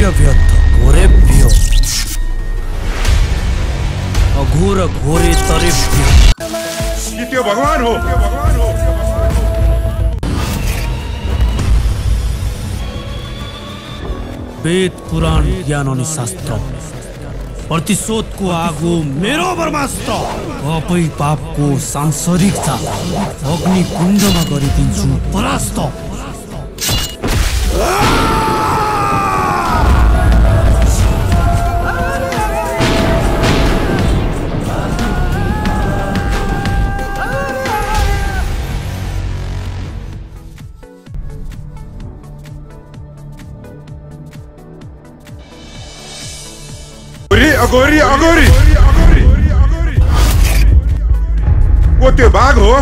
सूर्यव्य घोरेभ्यो अघोर घोरे तरेभ्यो त्यो भगवान हो वेद पुराण ज्ञान अनि शास्त्र प्रतिशोधको आगो मेरो ब्रह्मास्त्र पापै पापको सांसारिक जाल अग्नि कुण्डमा गरिदिन्छु परास्त अगोरी अगोरी वो त्यो बाघ हो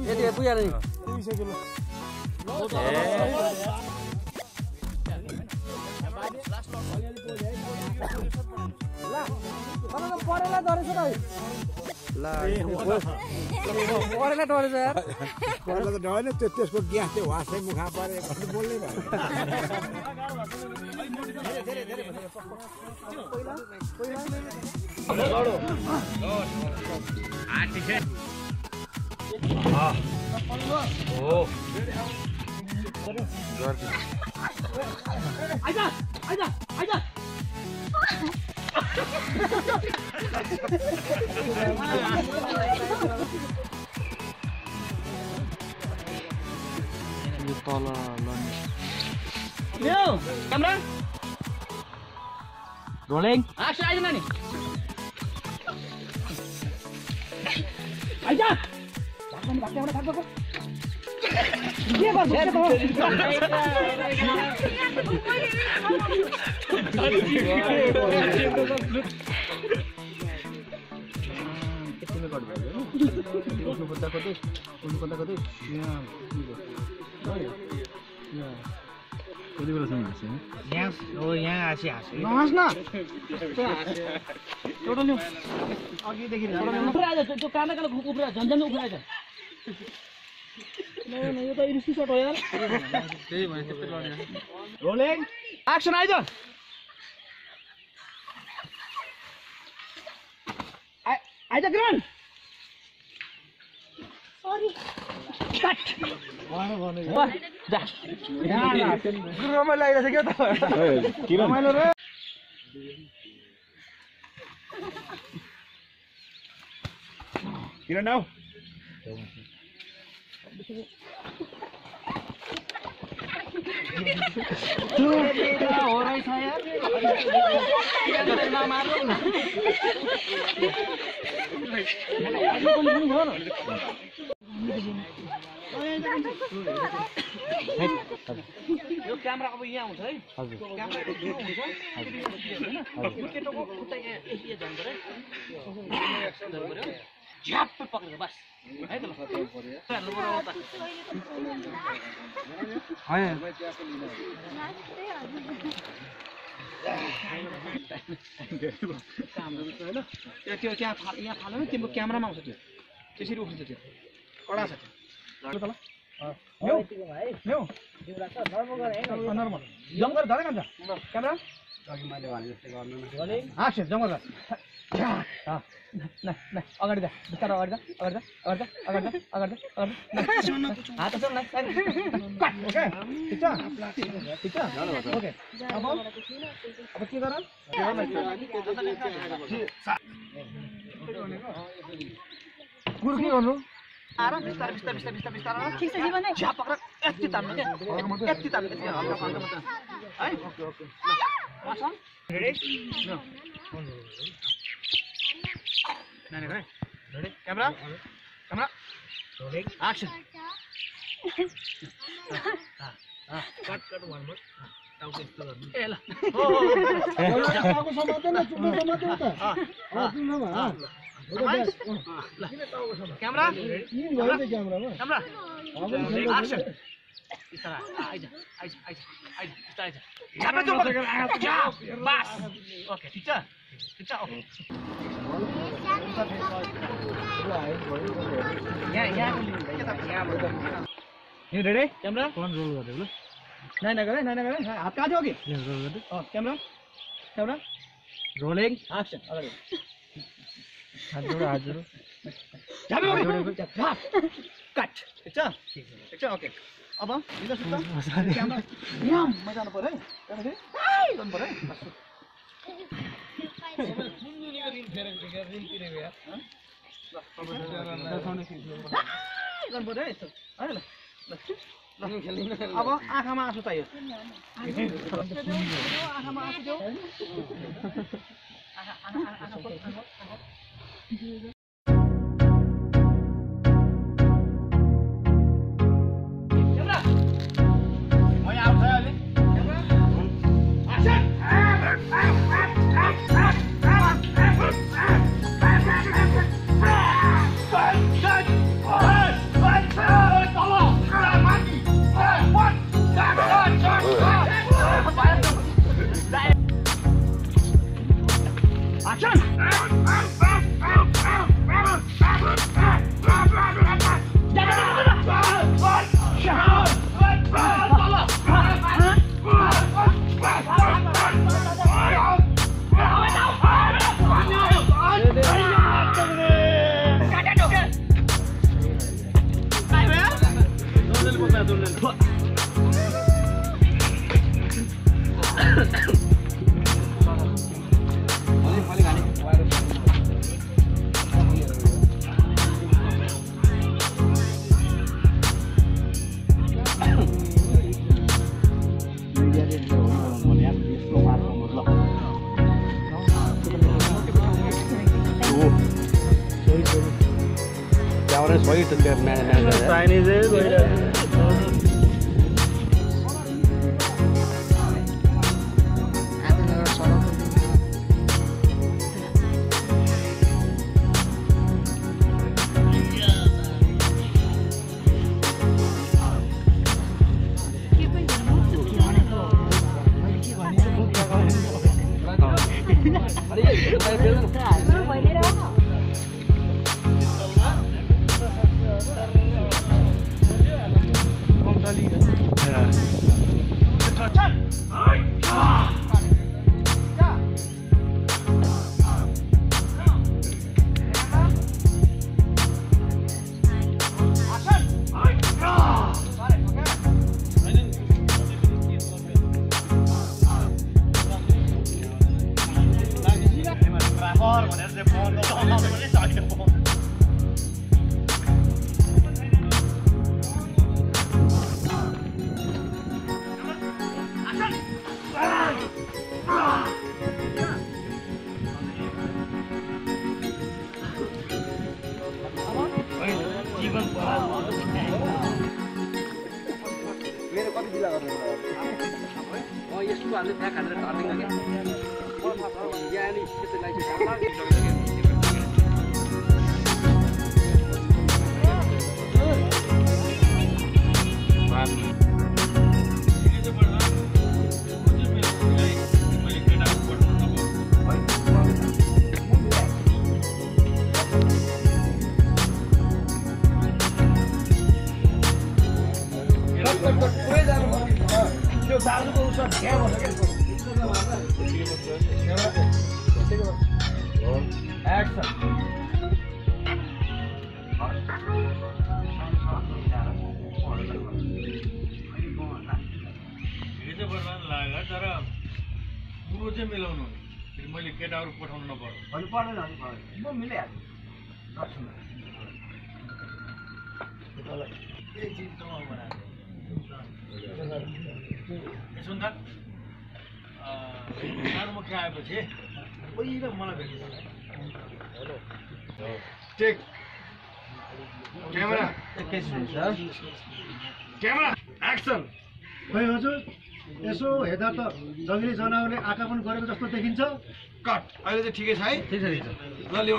यति पुग्यो नि परेला डरेछ परेला डरेछ यार परेला त डरेन त्यसको ग्यास चाहिँ वासै मुखा परे भन्ने बोल्ने भयो Kamera rolling action aja nih aja jangan pakai orang takut kok dia bagus यहाँ आसी हाँस्यो नहाँस्न टोटल न्यू अघिदेखि उफ्राएछ त्यो कालो कालो उफ्रा झन्झन उफ्राएछ यो त इरिस्टी सट हो यार त्यही भने त्यस्तो गर्ने रोलिङ एक्सन आइज आइज ग्राउन्ड सरी कट रमाइलो लागिरहेछ क्या त रमाइलो र किन नाउ हो रहेछ यार नमार्नु न यो क्यामेरा अब यहाँ हुन्छ है क्यामेरा हुन्छ यो केटोको खुट्टा यहाँ यति झन् पर्यो झ्याप्पै पक्रेको बस है त ल त्यो त्यहाँ यहाँ फाल्यो नि तिम्रो क्यामेरामा आउँछ त्यो त्यसरी उफ्रिन्छ त्यो कडा छ त्यो जङ्गर धरे कान्छ क्यामेरा अघि मैले भने जस्तै गर्नु हाँस जङ्गर अगाडि जा बिस्तारो अगाडि जा अगाडि जा अगाडि जा अगाडि जा अगाडि जा हात छ न ओके ठीक छ ठीक छ ओके अब के गर गुरु के गर्नु आराम बिस्तार बिस्तार बिस्तार बिस्तार बिस्तार ठीक छ जीवन झ्याप पक्र यति तान्नु के यति तान्नु के हल्का पाल्नु मात्र है ओके ओके आसन रेडी नो नानी गरे ready camera camera rolling action cut cut भन्नु टाउको यस्तो गर्नु ए ल टाउको समात्दैन चुप्पो समात्दैन त क्यामेरा क्यामेरामा क्यामेरा एक्सन इशारा आइज आइज आइज आइज आइज झापा जो बस ओके ठीक छ ओके यहाँ You ready? Camera? Phone roll कर दे बोलो. नहीं करे. हाथ कहाँ जाओगे? रोल कर दे. Camera? Rolling. Action. अलग. हाथ जोड़ो. जाओगे? Cut. ठीक है. Okay. अब इधर सुनता. Camera. यहाँ मजा आना पड़े. क्या करन पड़े. अब आँखामा आँसु चाहियो आँखामा आँसु देऊ Chinese is Camera. एक्सन खै हजुर यसो हेर्दा त जङ्गली जनावरले आक्रमण गरेको जस्तो देखिन्छ कट अहिले चाहिँ ठिकै छ है ठिक छ ल लियो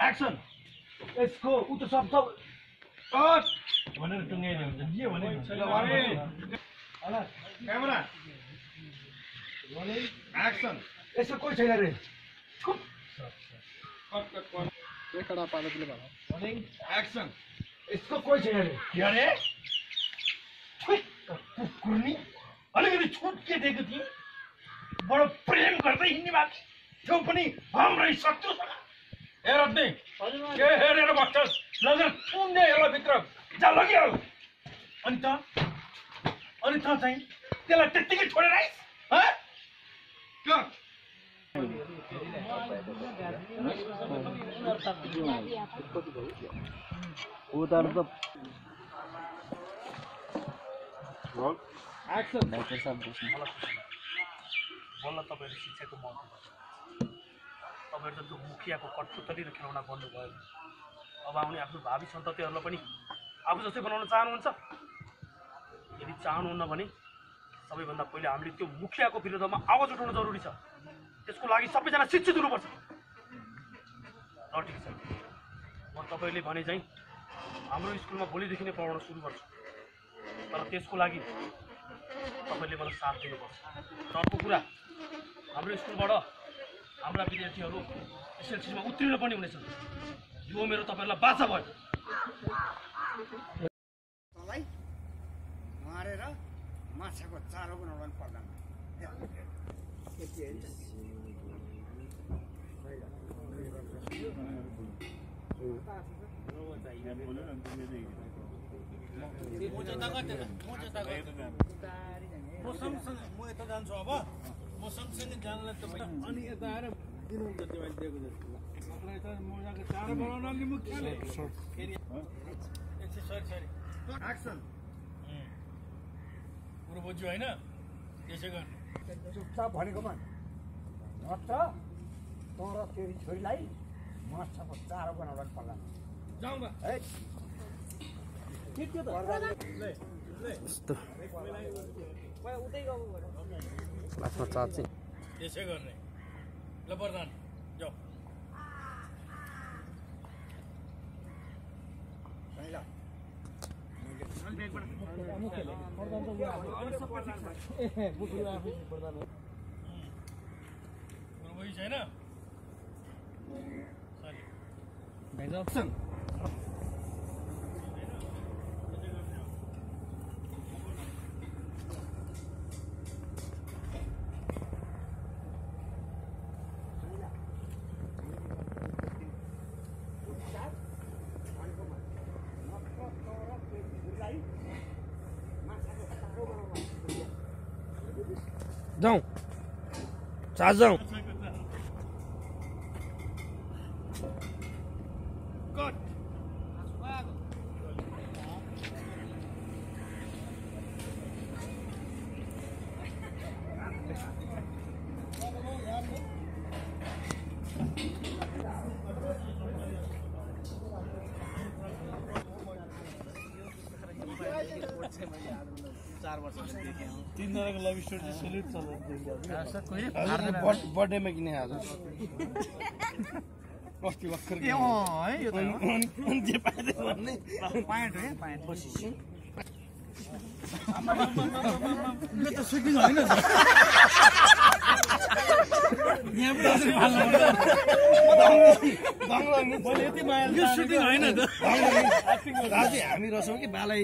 एक्सन यसको उतो शब्द कट भनेर टुङ्गाइदियो हुन्छ के भने क्यामेरा एक्सन यसो कोही छैन रे एक्सन यसको कोही छैन रे के अरे कुर्नी अलिकति छुट के दिएको थिएँ बडो प्रेम गर्दै हिँड्ने भएको थियो पनि हाम्रै शत्रुसँग ए रत्नी के हेरेर बस्छस् लगेर थुन्दै होला भित्र जा लगिहाल अनि त चाहिँ त्यसलाई त्यत्तिकै छोडेर आइस बल्ल तपाईँले शिक्षाको महत्त्व तपाईँहरू त त्यो मुखियाको कठपुतली र खेलौना बन्नुभयो अब आउने आफ्नो भावी सन्ततिहरूलाई पनि आफू जस्तै बनाउन चाहनुहुन्छ यदि चाहनुहुन्न भने सबैभन्दा पहिले हामीले त्यो मुखियाको विरुद्धमा आवाज उठाउनु जरुरी छ त्यसको लागि सबैजना शिक्षित हुनुपर्छ ल ठिक छ म तपाईँले भने चाहिँ हाम्रो स्कुलमा भोलिदेखि नै पढाउन सुरु गर्छु तर त्यसको लागि तपाईँले मलाई साथ दिनुपर्छ र अर्को कुरा हाम्रो स्कुलबाट हाम्रा विद्यार्थीहरू एसएलसीमा उत्तीर्ण पनि हुनेछन् यो मेरो तपाईँहरूलाई बाचा भयो मारेर माछाको चारो बनाउनु पर्दैन म यता जान्छु अब म सँगसँगै जानलाई तपाईँ अनि यता आएर दिनुहुन्छ त्यो दिएको जस्तो मोजाको चारो बनाउन अलि मुख्यले सरी एक्सन कुरो बुझ्यो होइन त्यसै गर्ने चुपचाप भनेकोमा नत्र तर तेरी छोरीलाई माछाको चारो बनाउनु पर्दैन जाउँ न है त्यसै गर्ने ल प्रधान जाऊ छैन जाउँ चार्ज जाउँ तीनजनाको लभ स्टोरी चाहिँ सेल्युट चल्छ बर्थडेमा किने आज अस्ति भर्खर है यो त जे पाए भन्ने प्यान्ट हो प्यान्ट यो त सुटिङ होइन राति हामी रहेछौँ कि बालाई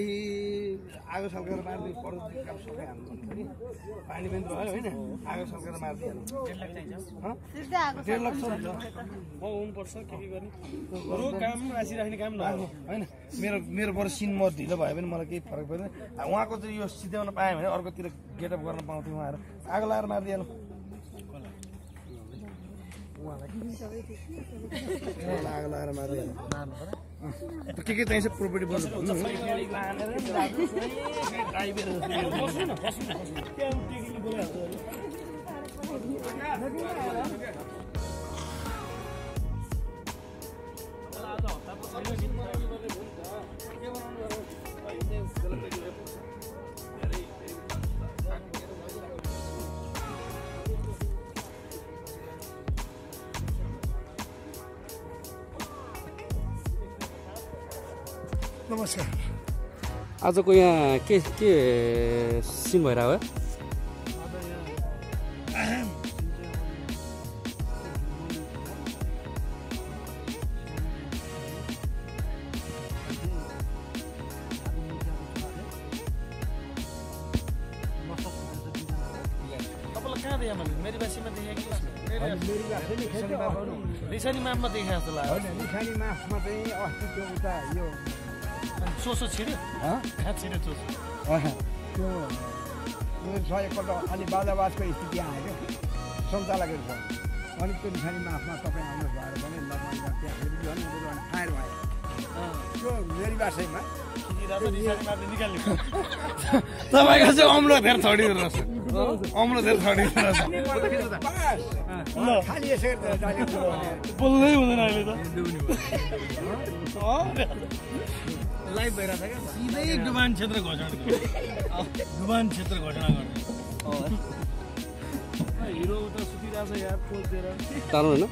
आगो सल्केर मार्दै पर्दो काम सबै हामी पानी पनि भयो होइन आगो सल्केर मारिदिइहाल्नु 1.5 लाख छ म हुनुपर्छ के गर्ने काम राखिराख्ने काम नगर्नु होइन मेरो बरु सिन म ढिलो भयो भने मलाई केही फरक पर्दैन उहाँको चाहिँ यो सिध्याउन पाएँ भने अर्कोतिर गेटअप गर्न पाउँथ्यो उहाँहरू आगो लगाएर मारिदिइहाल्नु आगो लगाएर मारिदिइहाल्नु के चाहिन्छ प्रोपर्टी बोल्नु नमस्कार आजको यहाँ के सिन भइरहेको हो लिसानी मापमा देखे जस्तो लाग्यो निखानी मासमा चाहिँ अस्ति त्यो उता यो चोसो छिड्यो कहाँ छिड्यो चोसो त्यो एकपल्ट अलि बाजाबाजको स्थिति आयो क्या शौचालयको छ अनि त्यो निखानी मासमा तपाईँ आउनु भएर पनि लगाएर त्यहाँ फेरि झन् फायर भयो त्यो मेरी बासैमा तपाईँको चाहिँ अम्लो धेर छडिँदो रहेछ अम्लो धेर छडिँदो रहेछ खालि यसो बोल्दै हुँदैन अहिले त लाइभ भइरहेछ क्या सिधै डुबान क्षेत्र घोषणा डुबान क्षेत्र घोषणा गर्ने हिरो उता सुतिरहेको छ यार पोज दिएर तार्नु होइन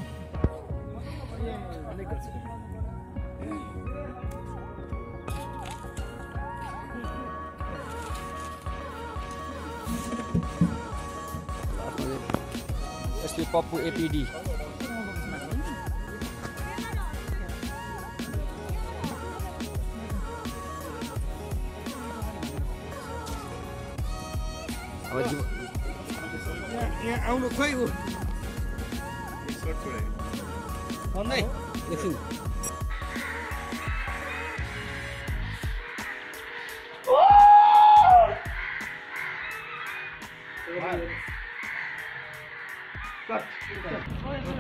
यसले पप्पु एपिडी यहाँ आउनु खोइ ऊ भन्दै एकछिन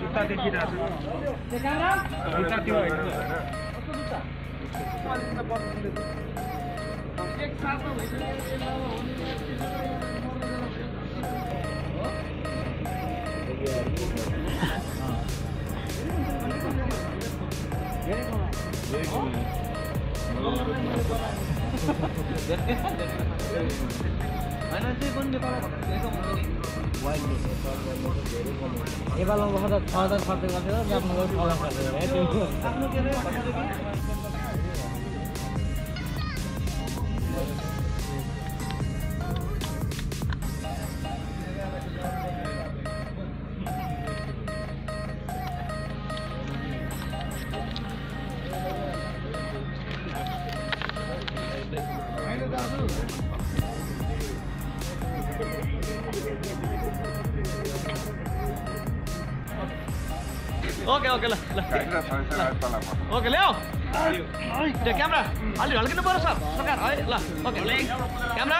जुत्ता देखिरहेको जुत्ता त्यो नेपालमा बस्दा 6000 खर्च गर्थ्यो जापानमा गएर 6000 खर्च गरे ओके ओके ल ओके ल्याऊ त्यो क्यामेरा अलि ढल्किनु पर्छ सरकार है ल ओके क्यामेरा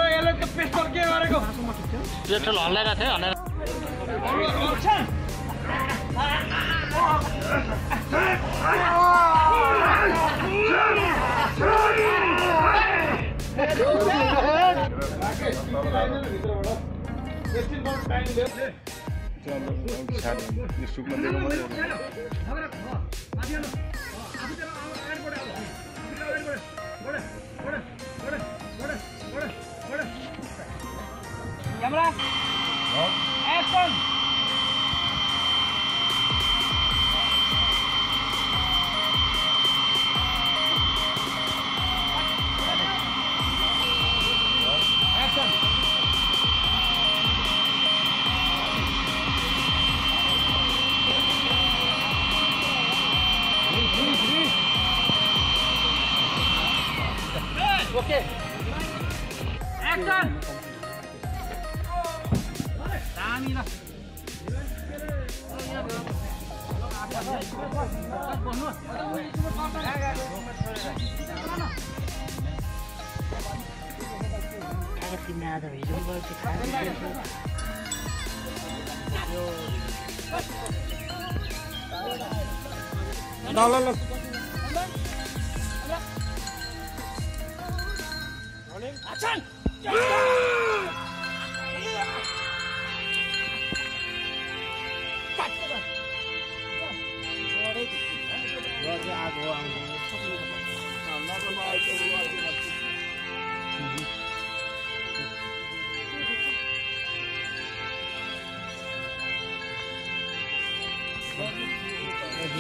यसले त पेस्टल के गरेको पेस्टल हल्लाइरहेको थियो हल्लाएर क्यामेरा एक्सन ओके एक्सन दामी ल ल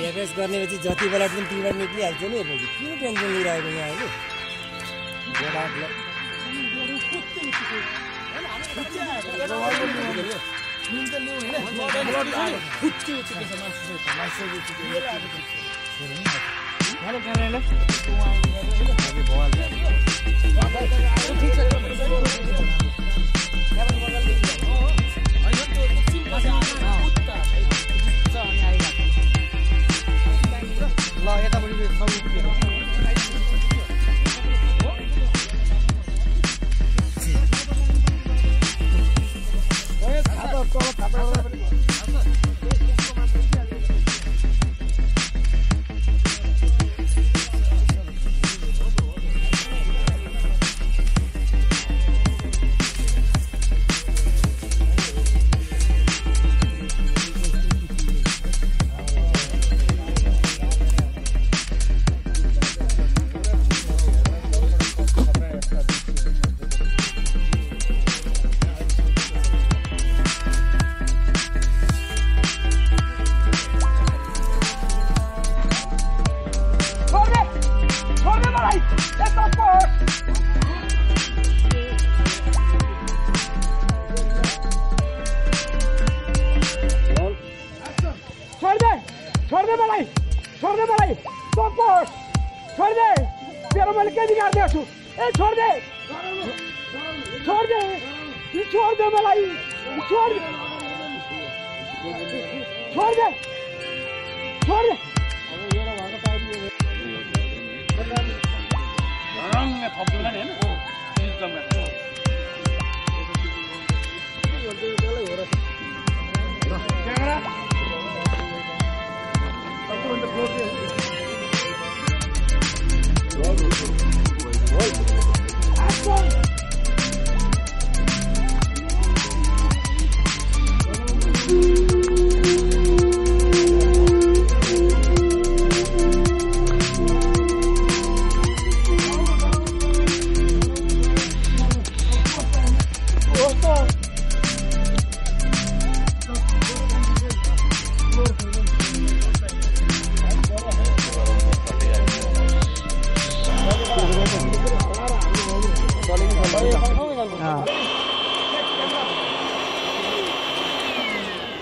बिहेभियर्स गर्नेपछि जति बेला पनि टिबाट निक्लिहाल्छ नि हेर्नु किन टेन्सन लिइरहेको यहाँ अहिले ल यतापट्टि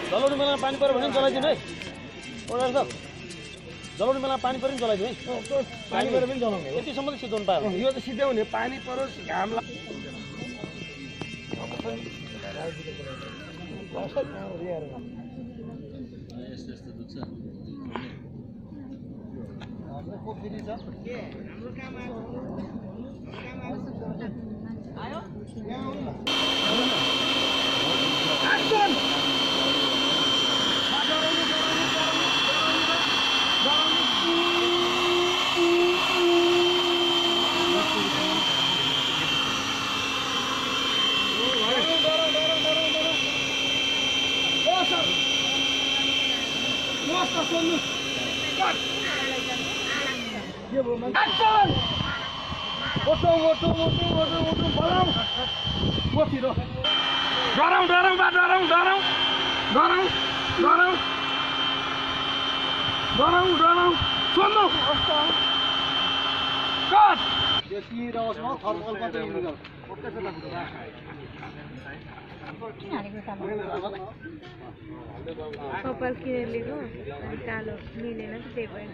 जलौडी मेलामा पानी पर्यो भने जलाइदिनु है ओडार सर जलौडी मेलामा पानी पर्यो नि जलाइदिनु है पानी पर्यो भने जलाउने यतिसम्म त सिधाउनु पायो यो त सिध्याउने पानी परोस् घाम कपाल किनेर लिएको कालो मिलेन त्यही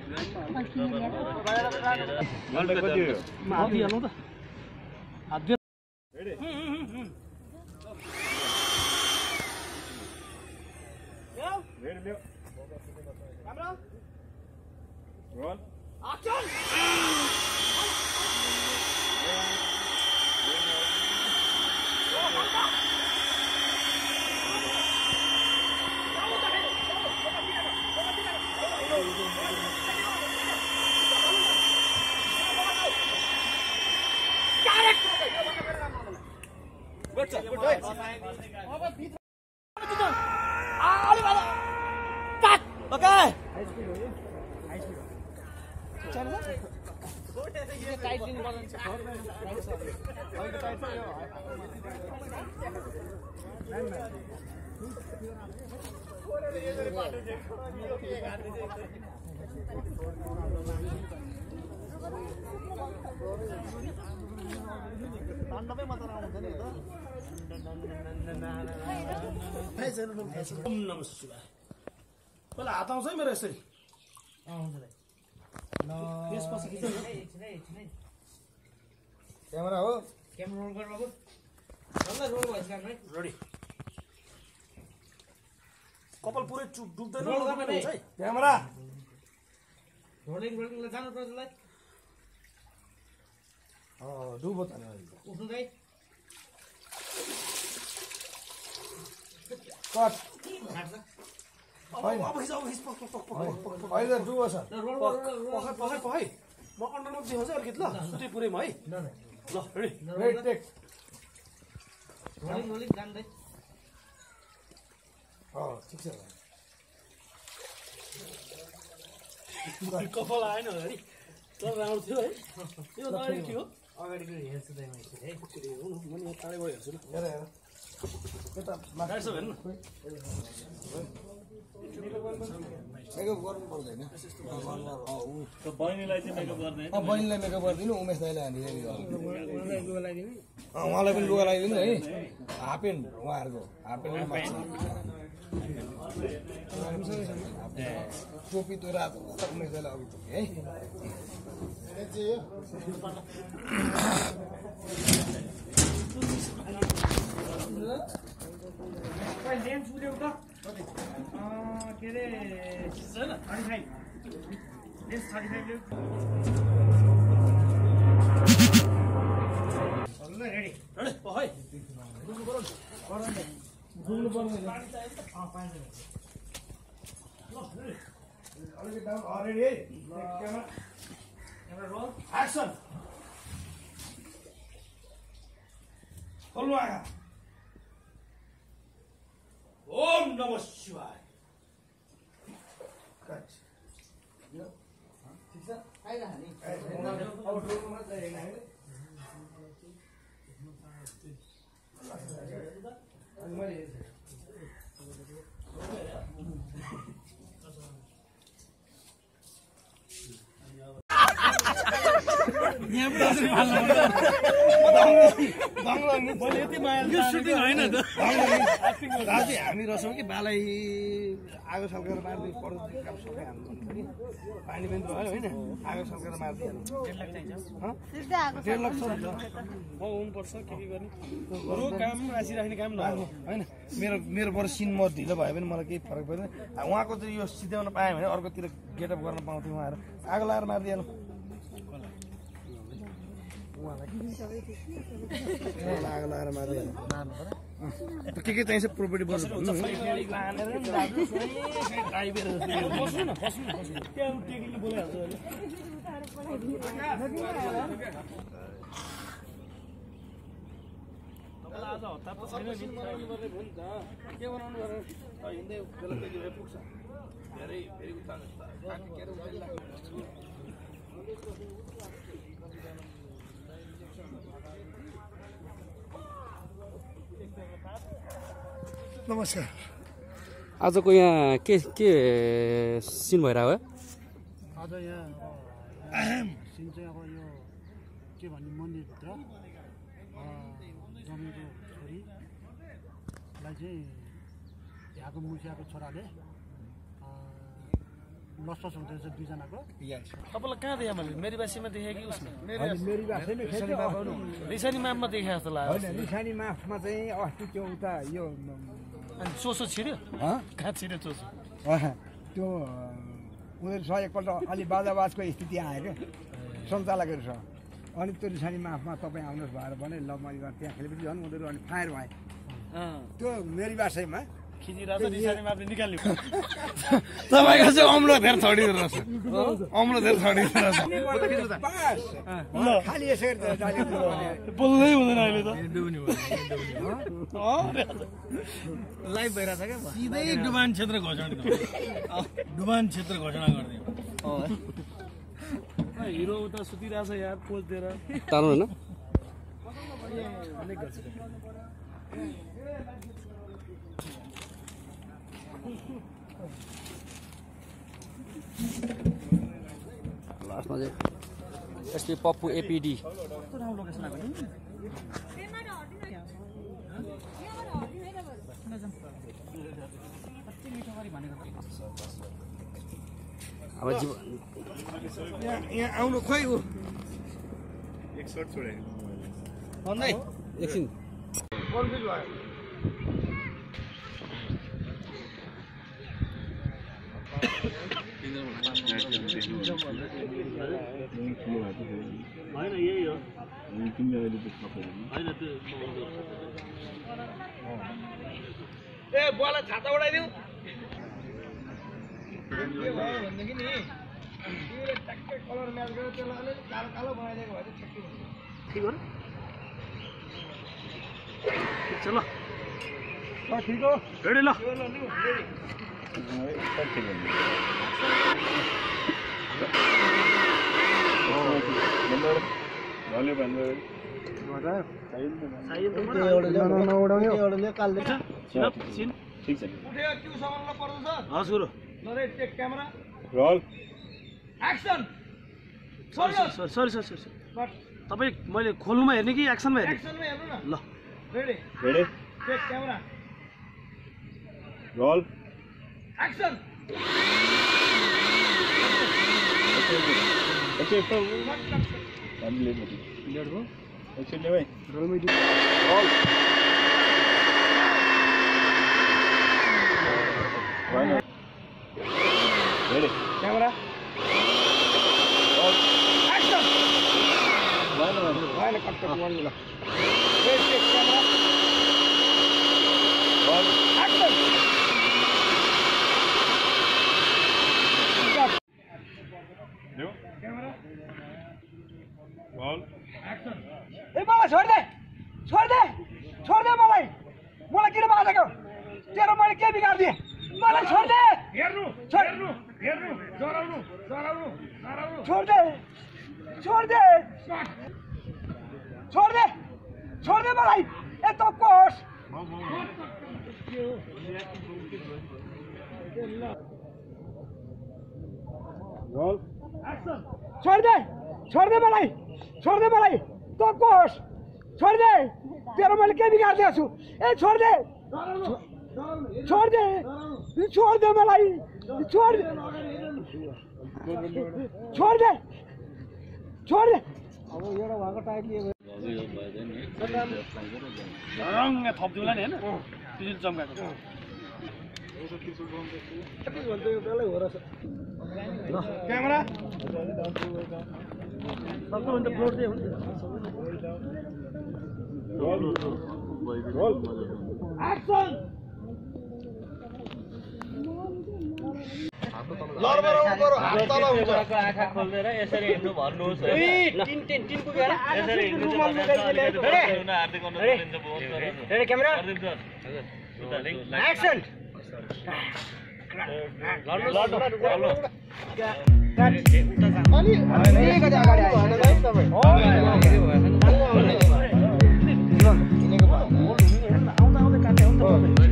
ताण्डवै मात्र आउँदैन नि त ओम नमः शिवाय पहिला हात आउँछ है मेरो यसरी त्यसपछि क्यामेरा हो क्यामेरा रोल गर बाबु डल्लै रोल भइसक्यो है रेडी कपाल पुरै डुब्दैन रोल गर्न है है क्यामेरा रोलिङ जानु पर्छ ल डुबो त उठ्नु गई कट अब हिज पक होइन डुबो छ रोल पखाइ म अन्डरमा देखाउँछु अलिकति ल सुटै पुरैमा है ल रेडी रेड टेक रोलिङ जान्दै ठिक छ कपाल आएन अगाडि तर राम्रो थियो है यो अगाडि के हो अगाडिको हेर्छु त मैले है म यहाँ टाढै गएर हेर्छु ल हेर हेर यता गाडी सब हेर्नु मेकअप गर्नु पर्दैन बहिनीलाई चाहिँ मेकअप गर्ने बहिनीलाई मेकअप गरिदिनु उमेश दाइलाई हामी रेडी उहाँलाई पनि लुगा लगाइदिनु है हाफ प्यान्ट उहाँहरूको हाफ प्यान्ट टोपी त्यो रातो उमेश दाइलाई अघि टोपी है लेन्स उड्यो त के अरे छैन 35 लेन्स 35 ल्याउ रेडी रेडी पखाइ डुब्नु पर्ने अलिकति डाउन रेडी है क्यामेरा रोल एक्सन खोल्नु आगा ओम नमः शिवाय कट ठिक छ आइरह नि अब डुब्नु मात्रै होइन है अनि मैले राति हामी रहेछौँ कि बालै आगो सल्केर मार्दै पर्दो काम सबै हाल्नु पानी पनि भयो होइन आगो सल्केर मारिदिइहाल्नु 1.5 लाख छ नि त म हुनुपर्छ के गर्ने अरू काम रासिराख्ने काम नहो होइन मेरो बरु सिन म ढिलो भयो भने मलाई केही फरक पर्दैन उहाँको त यो सिध्याउन पाएँ भने अर्कोतिर गेटअप गर्न पाउँथ्यो उहाँहरू आगो लगाएर मारिदिइहाल्नु आगो लगाएर मारिदिइहाल्नु के चाहिन्छ प्रोपर्टी बस्नु बस्नु न त्यहाँ टेकिङले बोलाइहाल्छ अहिले आज हतार त छैन नि के बनाउनु गरेर हिँड्दै बेला कहिले पुग्छ धेरै फेरि उता नमस्कार आजको यहाँ के सिन भइरहेको हो आज यहाँ सिन चाहिँ अब यो के भन्ने मन्दिरभित्र जमीको छोरीलाई चाहिँ यहाँको मुखियाको छोराले लसपस हुँदैछ दुईजनाको तपाईँलाई कहाँ देखाएँ मैले मेरी बासीमा देखेँ कि उसमा मेरी बासैमा रिसानी मापमा देखेँ जस्तो लाग्यो होइन निशानी माफमा चाहिँ अस्ति त्यो उता यो अनि चोसो छिर्यो कहाँ छिर्यो चोसो त्यो उनीहरूसँग एकपल्ट अलि बाजाबाजको स्थिति आयो क्या सञ्चालकहरूसँग अनि त्यो निशानी माफमा तपाईँ आउनुहोस् भएर भने ल मैले त्यहाँ खेलेपछि झन् उनीहरू अनि फायर भए त्यो मेरी बासैमा खिचिरहेको रिसानी मापले निकाल्यो तपाईँको चाहिँ अम्लो धेर छडिँदो रहेछ अम्लो धेर छडिँदो रहेछ खालि यसै बोल्दै हुँदैन अहिले त लाइभ भइरहेछ क्या सिधै डुबान क्षेत्र घोषणा डुबान क्षेत्र घोषणा गरिदियो हिरो उता सुतिरहेछ यार पोज दिएर तान्नु होइन अनेक गर्छ लास्टमा चाहिँ एसपी पप्पू एपिडी अब यहाँ आउनु खोइ ऊ एक सर्ट छोडे भन्दै एकछिन कन्फ्युज भयो होइन यही हो होइन त्यो ए बुवालाई छाता उडाइदिउँ के भयो भनेदेखि नि तिमीले ट्याक्कै कलर म्याच गरेर त्यसलाई अलिअलि कालो कालो बनाइदिएको भए चाहिँ ठिकै हुन्छ ठिक हो र ठिक छ ल ठिक हो रेडी ल उठेर क्यु समानलाई पर्दछ हजुर नरे टेक क्यामेरा रोल एक्सन सरी तपाईँ मैले खोल्नुमा हेर्ने कि एक्सनमा हेर्ने एक्सनमा हेर्नु न ल ready ready take camera roll action ready camera action भएन कट गर्नु ल take camera action camera roll ए मलाई छोड दे मलाई किन बाँधेको तेरो मैले के बिगार्दिएँ मलाई छोड दे हेर्नु डराउनु छोड दे मलाई ए तप्कोस् रोल छोड दे मलाई तप्कोस् छोड दे तेरो मैले के बिगार्दिएको छु ए छोड दे मलाई छोड दे अब एउटा भएको टाइप के रङ्ग थप्दिउँला नि होइन त्यो चम्काएको क्यामेरा सक्नुभयो भने त फ्लोर चाहिँ हुन्छ एक्सन लडबडाउनु पर्यो हात तल हुन्छ आँखा खोल्देर यसरी हिँड्नु भन्नुहोस् टिन पुगेर यसरी हिँड्नु रेडी क्यामेरा एक्सन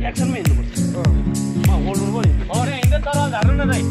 एक्सनमै हिँड्नुपर्छ अरे हिँड्दै तर झार्नु न दाइ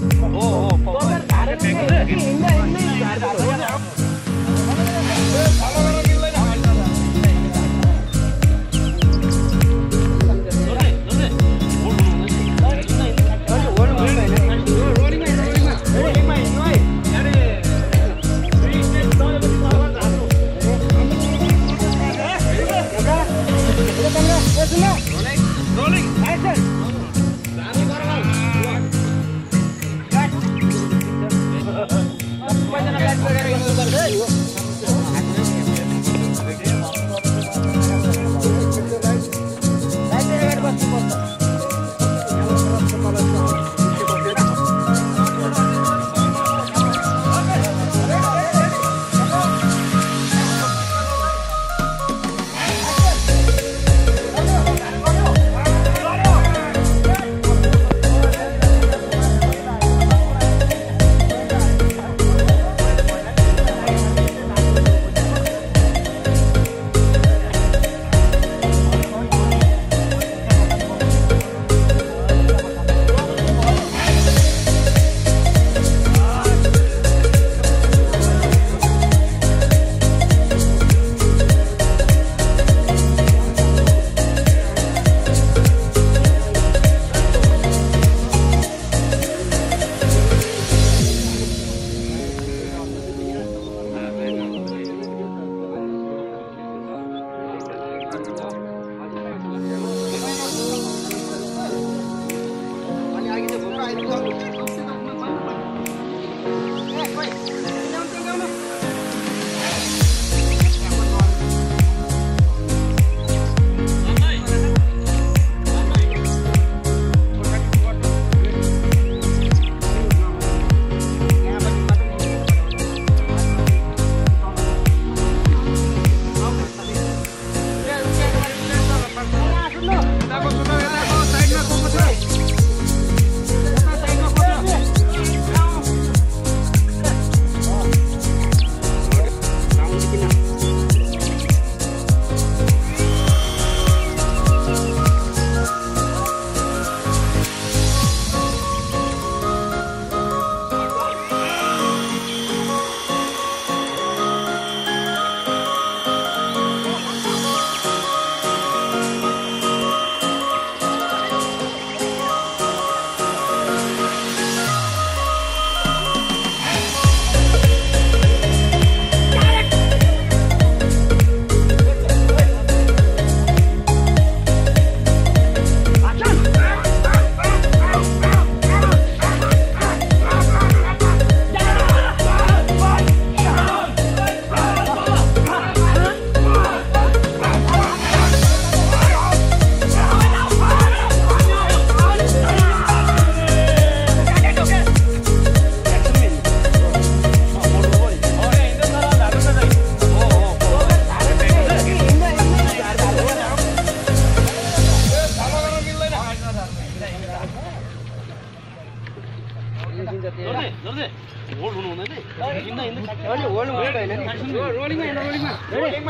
रोलिङमा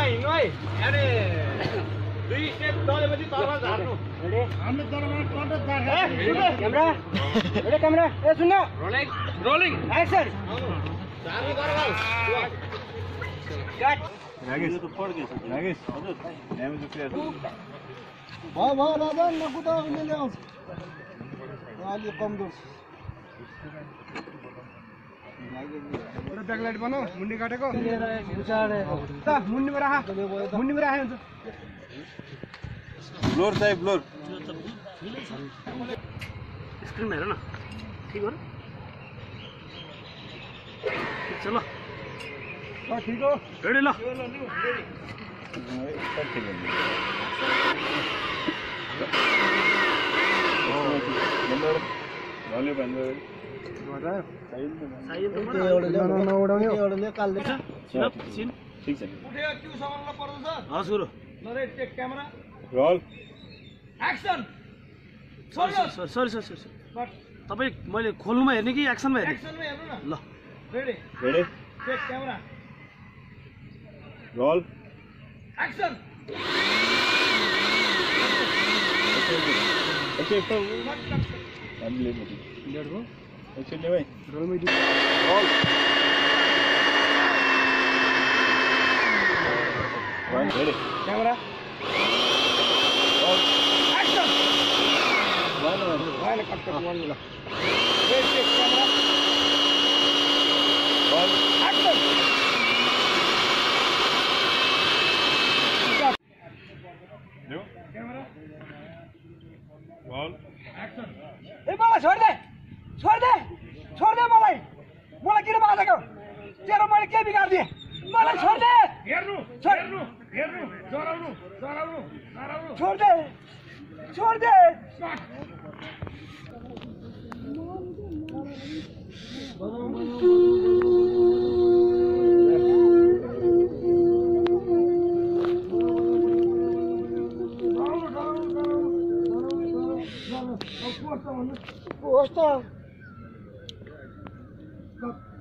हिँड्नु है अरे 2 स्टेप चलेपछि तर्फ झार्नु हामीले दरबार कन्ट्रोल क्यामेरा रेडी क्यामेरा ए सुन्न रोलिङ एक्सन झार्नु गरौ कट रागेश हजुर हामी चाहिँ क्लियर भयो राजा नकुदा उनीले आउँछ अलि कमजोर एउटा ब्याकलाइट बनाऊ मुन्नी काटेको त मुन्नीमा राख मुन्नीमा राखे हुन्छ ब्लोर चाहिए ब्लोर स्क्रिनमा हेर न ठिक हो र ठिक छ ल ठिक हो रेडी ल हजुर रोल एक्सन सरी तपाईँ मैले खोल्नुमा हेर्ने कि एक्सनमा हेर्ने एक्सनमा हेर्नु न ल ready ready take camera roll action camera action action ए मलाई छोड दे मलाई किन बाँधेको तेरो मैले के बिगार्दिएँ मलाई छोड दे छोड दे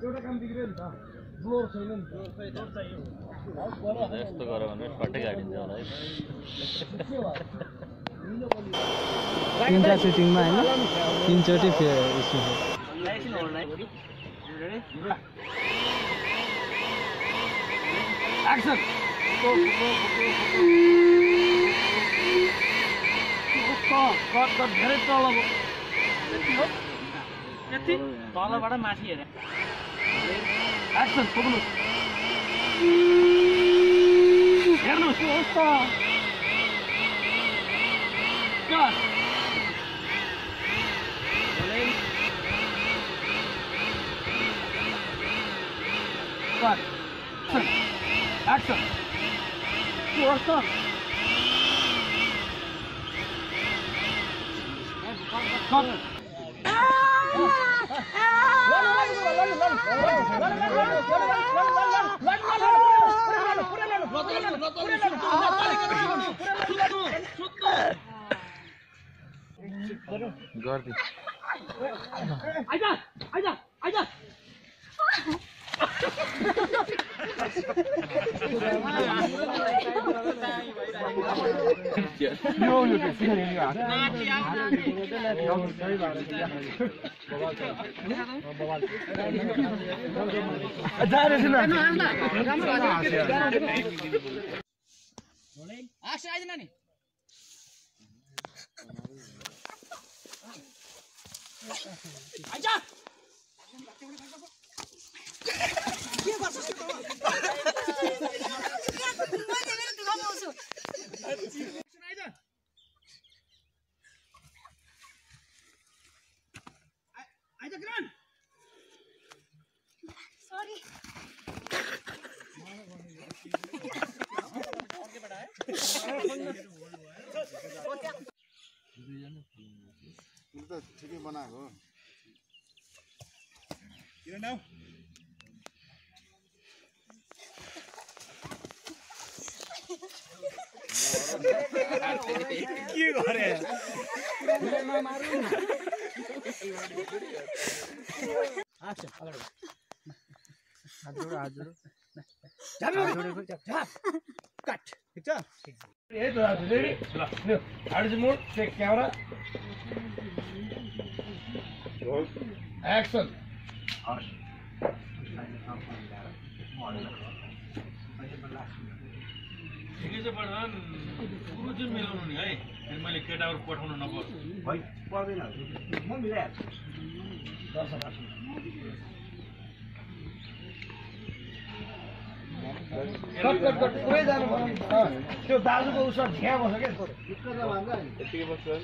एउटा काम बिग्रियो नि त ब्लोर छैन नि यस्तो गऱ्यो भने फट्टै काटिन्छ होला है तीनटा सुटिङमा हैन तीनचोटि एक्सन कट धेरै तल यति तलबाट माथि हेरे एक्सन पुग्नुहोस् हेर्नुहोस् होस् त एक्सन होस् त ठिकै बनाएको किन नाउ के गरे हात जोड हात जोड झाप झाप कट ठीक छ यही त रेडी ल आर्टिस्ट मोड टेक क्यामेरा एक्सन ठिकै छ प्रधान कुरो चाहिँ मिलाउनु नि है फेरि मैले केटाहरू पठाउनु नपर्छ पर्दैन म मिलाइहाल्छु कट कट कट पुरै जानु पर्ने त्यो दाजुको उसमा झ्या बस्छ क्या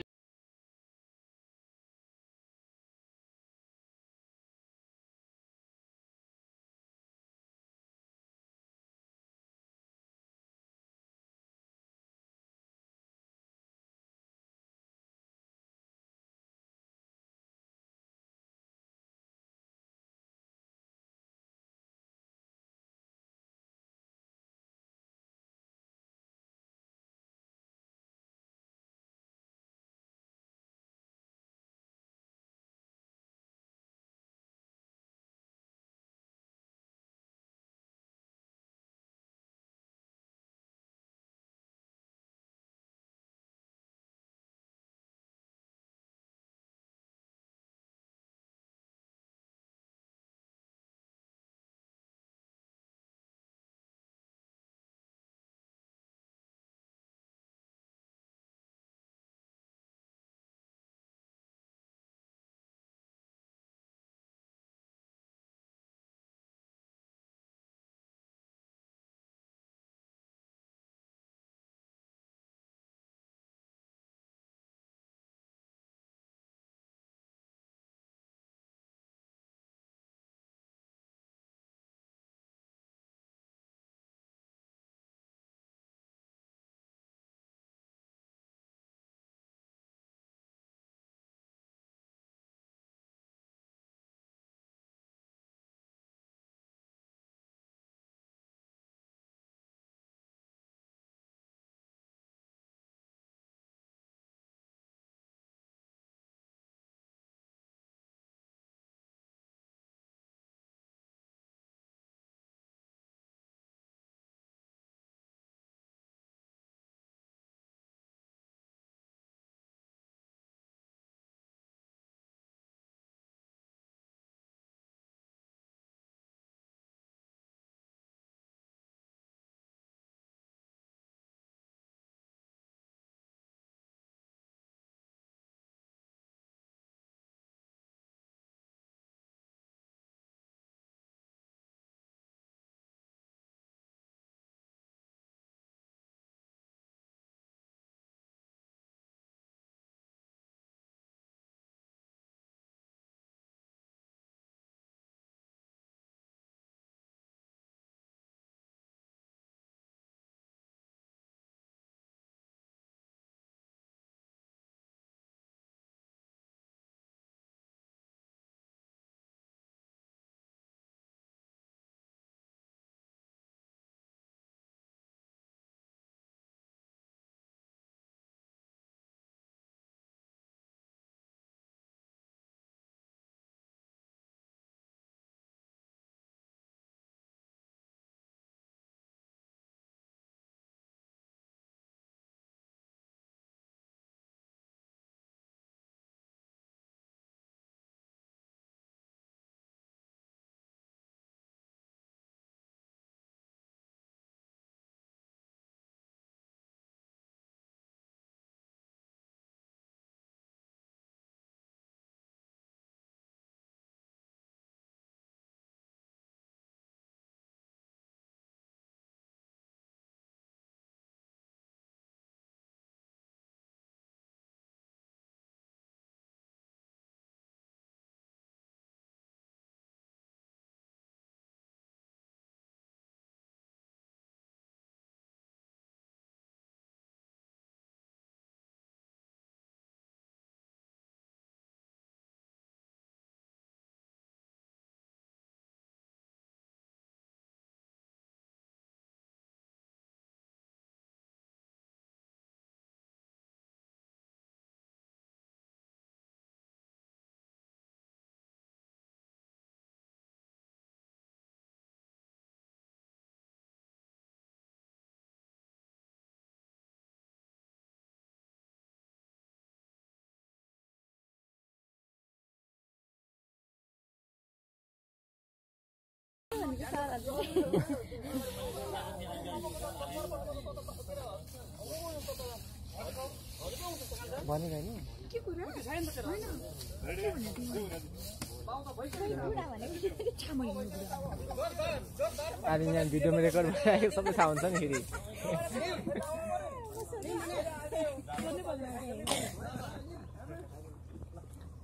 अनि यहाँ भिडियोमा रेकर्ड भइरहेको सबै थाहा हुन्छ नि फेरि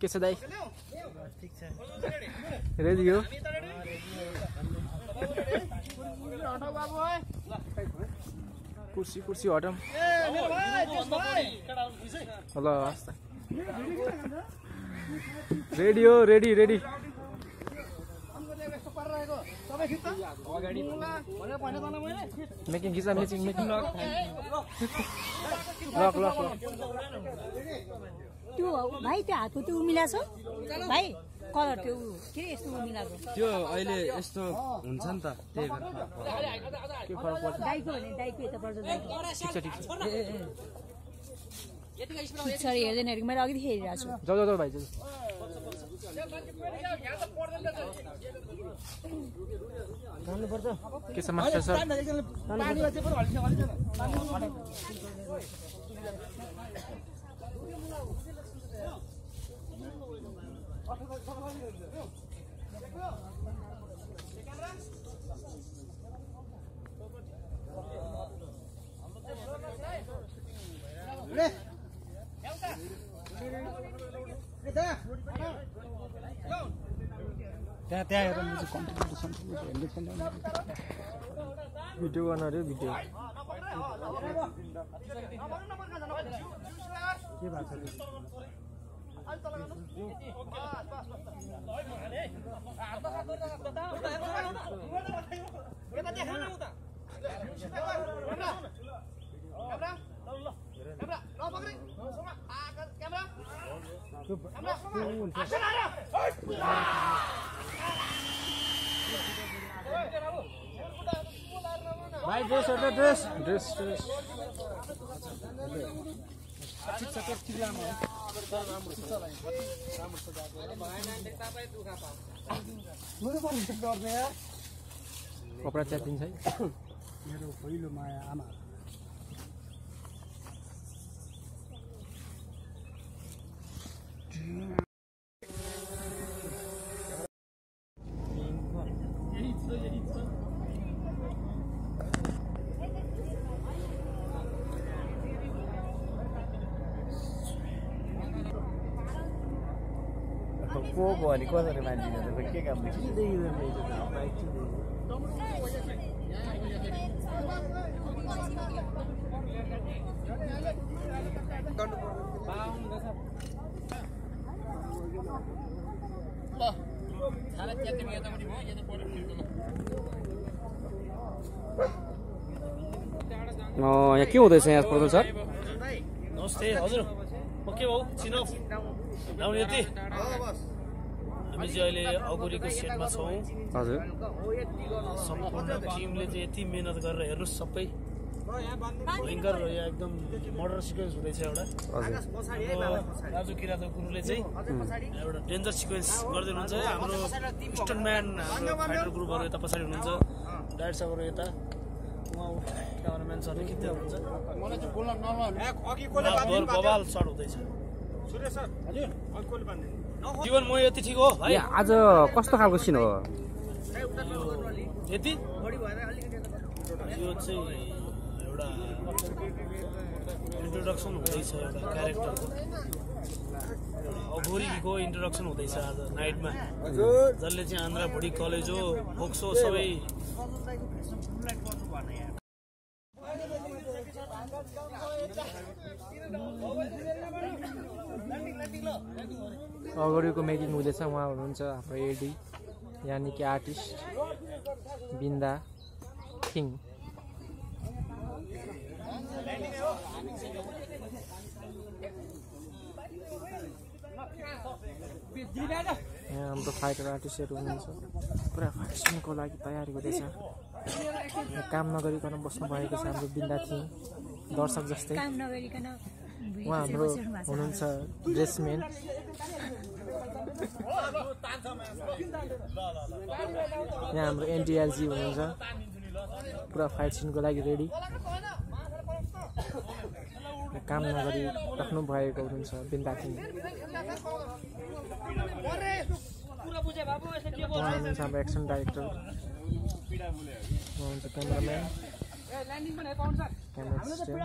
के छ दाइ रेडी हो कुर्सी कुर्सी हटौँ ल हस् रेडी हो रेडी रेडी मेकिङ खिचा मेकिङ मेकिङ लक लक त्यो भाइ त्यो हातको त्यो मिलाछ भाइ कलर त्यो के यस्तो मिलाएको त्यो अहिले यस्तो हुन्छ नि त त्यही भएर के फरक पर्छ दाइको भने दाइको यता पर्छ दाइको ठिक छ सरी हेर्दैन मैले अघि हेरिरहेको छु जाऊ जाऊ भाइ जाऊ के छ मास्टर सर त्यहाँ हेर भिडियो गर्न अरे भिडियो के भएको भाइ ड्रेस एउटा ड्रेस ड्रेस ड्रेस कपडा च्यातिन्छ है मेरो पहिलो माया आमा को भने कसरी मान्छे के काम यहाँ के हुँदैछ यहाँ प्रधान सर नमस्ते हजुर म के भाउ चिनो आउने यति हामी चाहिँ अहिले अगोरीको सेटमा छौँ हजुर सम्पूर्ण टिमले चाहिँ यति मेहनत गरेर हेर्नुहोस् सबै भयङ्कर यहाँ एकदम मर्डर सिक्वेन्स हुँदैछ एउटा राजु किरातो गुरुले चाहिँ एउटा डेन्जर सिक्वेन्स गर्दै हुनुहुन्छ हाम्रो स्टन म्यान हाम्रो फाइटर ग्रुपहरू यता पछाडि हुनुहुन्छ डाइट सबहरू यता क्यामेराम्यान सरले खिच्दै हुनुहुन्छ बवाल सर्ट हुँदैछ जीवन म यति ठिक हो है आज कस्तो खालको सिन हो यति यो चाहिँ एउटा इन्ट्रोडक्सन हुँदैछ एउटा क्यारेक्टरको अघोरीको इन्ट्रोडक्सन हुँदैछ आज नाइटमा जसले चाहिँ आन्ध्रा भुडी कलेज हो फोक्सो सबै अगाडिको मेकिङ हुँदैछ उहाँ हुनुहुन्छ हाम्रो एडी यानि कि आर्टिस्ट बिन्दा किङ यहाँ हाम्रो फाइटर आर्टिस्टहरू हुनुहुन्छ पुरा फाइट सिनको लागि तयारी हुँदैछ काम नगरिकन बस्नु भएको छ हाम्रो बिन्दा थिङ दर्शक जस्तै उहाँ हाम्रो हुनुहुन्छ ड्रेसमेन यहाँ हाम्रो एनटिआरजी हुनुहुन्छ पुरा फाइट सिनको लागि रेडी काम नगरी राख्नु भएको हुनुहुन्छ बिन्दा थिङ हुनुहुन्छ हाम्रो एक्सन डाइरेक्टर हुनुहुन्छ क्यामेराम्यान क्यामेरा सिस्टम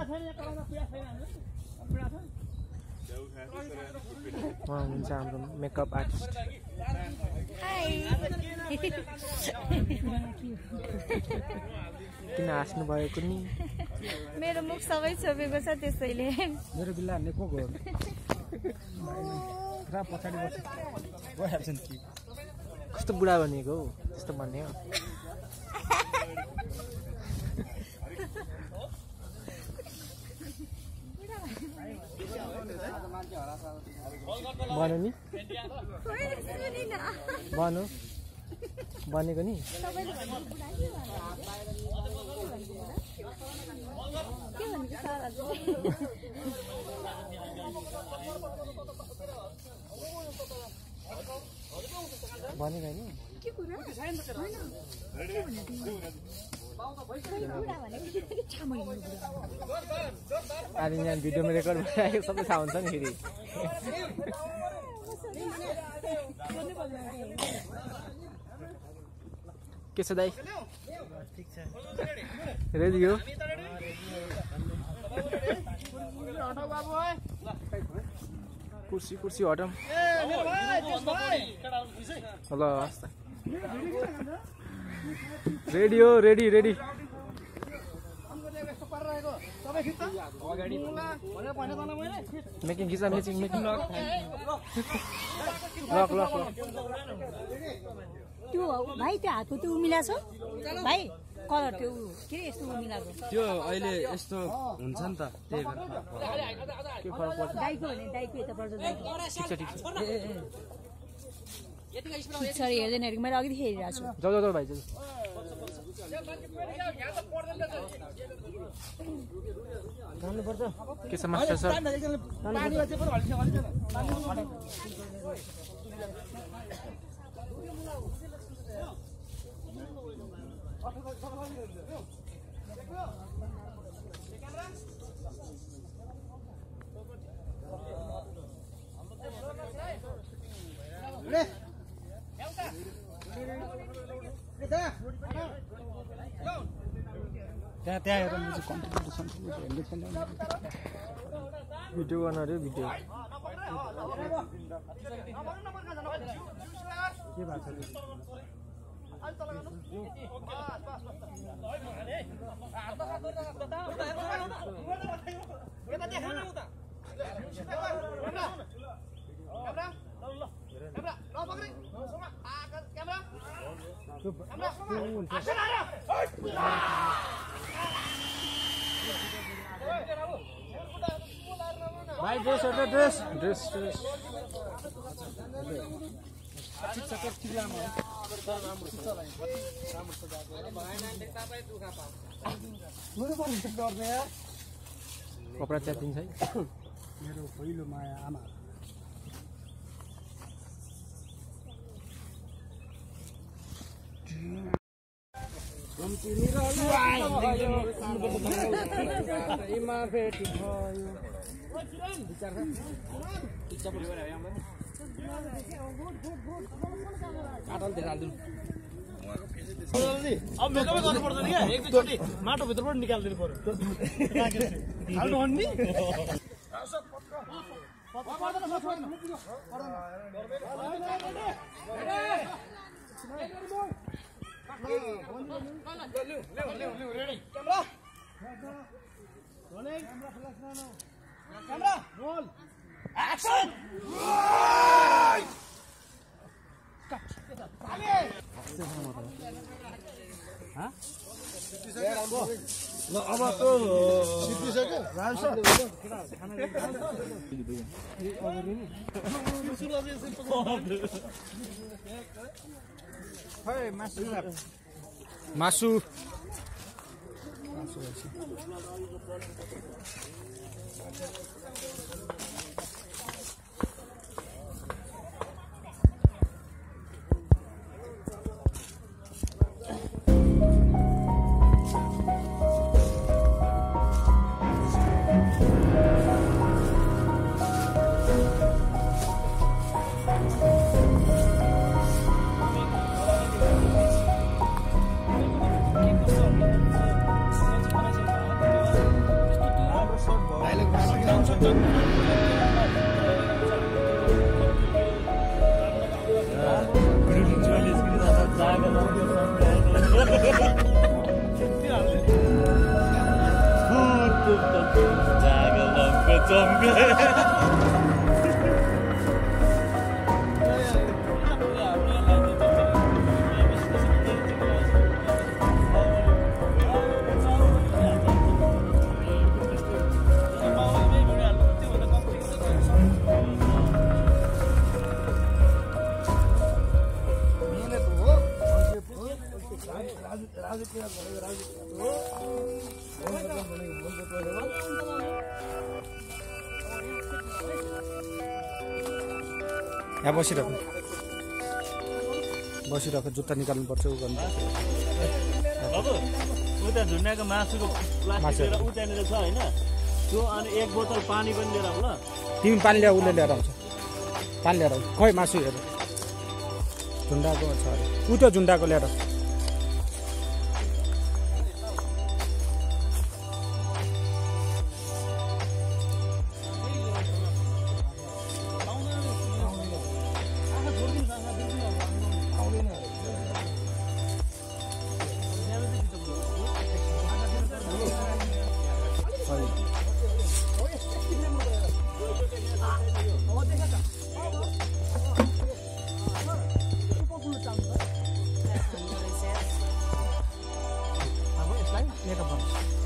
हुनुहुन्छ हाम्रो मेकअप आर्टिस्ट किन हाँस्नु भएको नि मेरो मुख सबै छोपेको छ त्यसैले मेरो बिल्ला हान्ने को गयो पछाडि बस्छ कस्तो बुढा बनिएको हौ त्यस्तो भन्ने हो भन नि भनु भनेको नि भनेको होइन आज यहाँ भिडियोमा रेकर्ड भइरहेको सबै थाहा हुन्छ नि फेरि के छ दाइ रेडी हो कुर्सी कुर्सी हटाउँ ल हस् रेडी हो रेडी रेडी मेकिङ खिचा मेकिङ मेकिङ लक लक त्यो भाइ त्यो हातको त्यो उमिला छ भाइ कलर त्यो के रे यस्तो उमिलाको त्यो अहिले यस्तो हुन्छ नि त त्यही भएर के फरक पर्छ दाइको भने दाइको यता पर्छ दाइको ठिक छ ठिक छ हेर्दैन हेरेको मैले अघि हेरिरहेको छु जाऊ जाऊ भाइ जाऊ के छ मास्टर सर त्यहाँ हेर भिडियो गर्न अरे भिडियो के भएको छ भाइ ड्रेस एउटा ड्रेस ड्रेस ड्रेस कपडा च्यातिन्छ है मेरो पहिलो माया आमा अब मेकअपै गर्नु पर्दैन क्या एक दुईचोटि माटोभित्रबाट निकालिदिनु पर्यो हाल्नु हो नि अब त सिद्धिसक्यो मासु यहाँ बसिरहेको जुत्ता निकाल्नुपर्छ उ गर्नुपर्छ बाबु उता झुन्ड्याको मासुको प्लास्टिक लिएर उ त्यहाँनिर छ होइन त्यो अनि 1 बोतल पानी पनि लिएर आऊ ल तिमी पानी ल्याऊ उसले लिएर आउँछ पानी लिएर आऊ खै मासु हेर झुन्डाको छ अरे उ त्यो झुन्डाको ल्याएर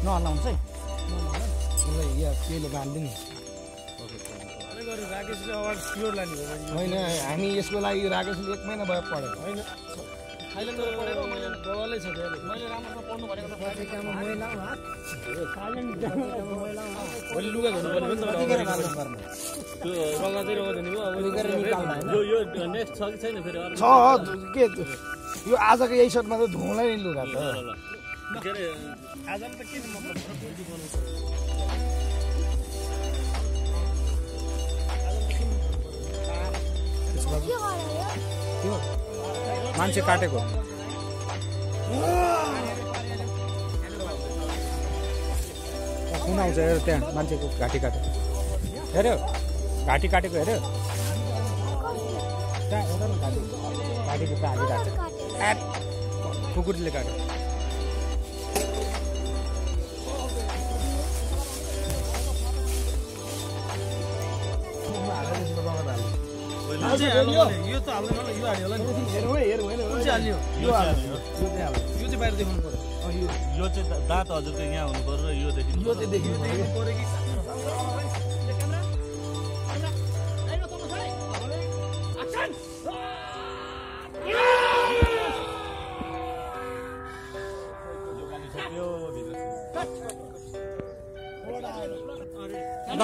नहल्लाउँछ है केले बाँधिदिनु होइन हामी यसको लागि राकेशले 1 महिना भयो पढेको होइन यो आजको यही सर्टमा त धुँलाई नि लुगा त मान्छे काटेको कुन आउँछ हेर त्यहाँ मान्छेको घाँटी काटेको हेऱ्यो घाँटी काटेको हेऱ्यो त्यहाँ हेर न घाँटीको त हालिरहेको कुकुरले काट्यो यो त हाल्दैन होला यो हाल्यो होला नि हेरौँ होइन हाल्यो यो चाहिँ बाहिर देखाउनु पर्यो यो चाहिँ दाँत हजुरको यहाँ हुनु पर्यो र यो देखिनु पर्यो कि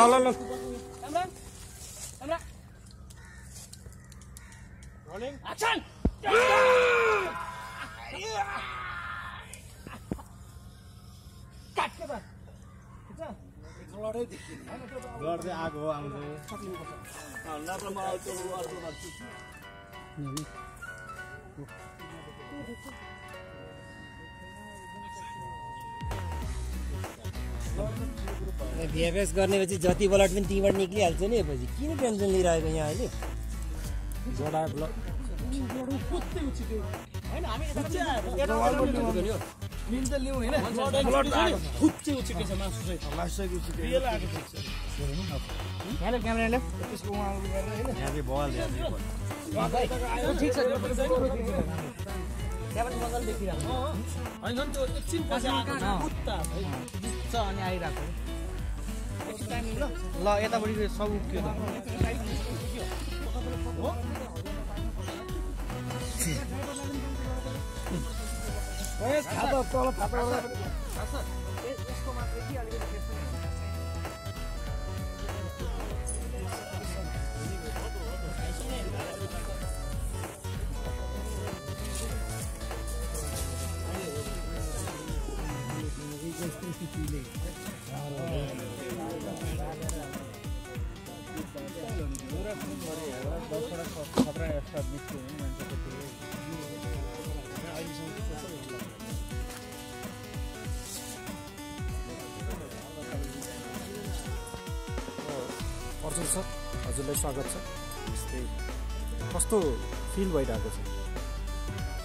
ल Rolling. Action! Cut के बाद गर्दै आगो हो आउँछ लाप्रोमा आउँछ अर्को मार्छु VFX गर्नेपछि जति बलट पनि टीबाट निक्लिहाल्छ नि पछि किन टेन्सन लिइरहेको यहाँ अहिले जोडा ब्लक हैन हामी यता मिन त लिउँ हैन ब्लड फुच्चे उछिटे छ मासु चाहिँ लासैको उछिटे रियल आएको छ हेलो क्यामेराले त्यसको उहाँ गरेर हैन यहाँ चाहिँ बल यहाँ ठीक छ त्यहाँबाट मजाले देखिरहेको हैन त्यो एकछिन पछि आएको कुत्ता है छ अनि आइरहेको ल यतापट्टि सब उक्यो हो ओए खातो तल फाटो यसको मात्र के अलिकति अर्जुन सर हजुरलाई स्वागत छ। जस्तै कस्तो फिल भइरहेको छ?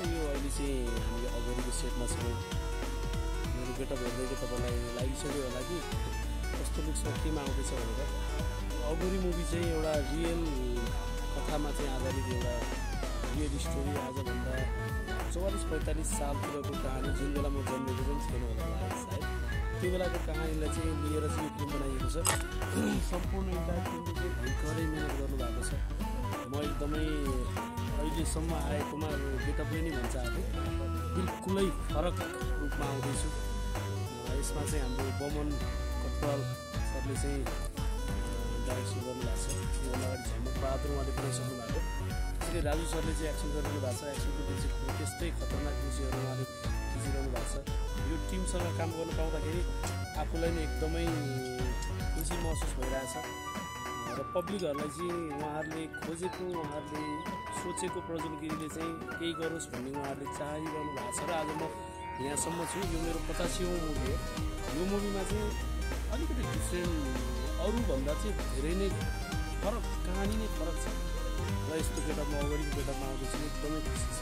यो अहिले चाहिँ हामीले अगाडिको सेटमा छौँ। मेरो गेटअप हेर्दै तपाईँलाई लागिसक्यो होला कि कस्तो लुक्स केमा आउँदैछ भनेर। अगोरी मुभी चाहिँ एउटा रियल कथामा चाहिँ आधारित एउटा रियल स्टोरी। आजभन्दा 44-45 सालतिरको कहानी, जुन बेला म जन्मेको पनि थिएन होला सायद, त्यो बेलाको कहानीलाई चाहिँ लिएर चाहिँ यो फिल्म बनाइएको छ। सम्पूर्ण एउटा फिल्मले चाहिँ भयङ्करै मिहिनेत गर्नुभएको छ। म एकदमै अहिलेसम्म आएकोमा गेटअपले नै भन्छ आफै बिल्कुलै फरक रूपमा आउँदैछु। यसमा चाहिँ हाम्रो बमन कटवाल सरले चाहिँ डाइरेक्सन गर्नुभएको छ। त्योभन्दा अगाडि झमक बहादुर उहाँले बनाइसक्नु भएको। त्यसरी राजु सरले चाहिँ एक्सन गरिरहनु भएको छ। एक्सनको दिन चाहिँ त्यस्तै खतरनाक दृश्यहरू उहाँले खिचिरहनु भएको छ। यो टिमसँग काम गर्नु पाउँदाखेरि आफूलाई नै एकदमै खुसी महसुस भइरहेछ र पब्लिकहरूलाई चाहिँ उहाँहरूले खोजेको, उहाँहरूले सोचेको प्रज्वलगिरीले चाहिँ केही गरोस् भन्ने उहाँहरूले चाहिरहनु भएको छ र आज म यहाँसम्म छु। यो मेरो 85औं मुभी हो। यो मुभीमा चाहिँ अलिकति डिफ्रेन्ट, अरूभन्दा चाहिँ धेरै नै फरक, कहानी नै फरक छ र यस्तो गेटअपमा अगाडिको गेटअपमा आउँदैछु, एकदमै खुसी छ।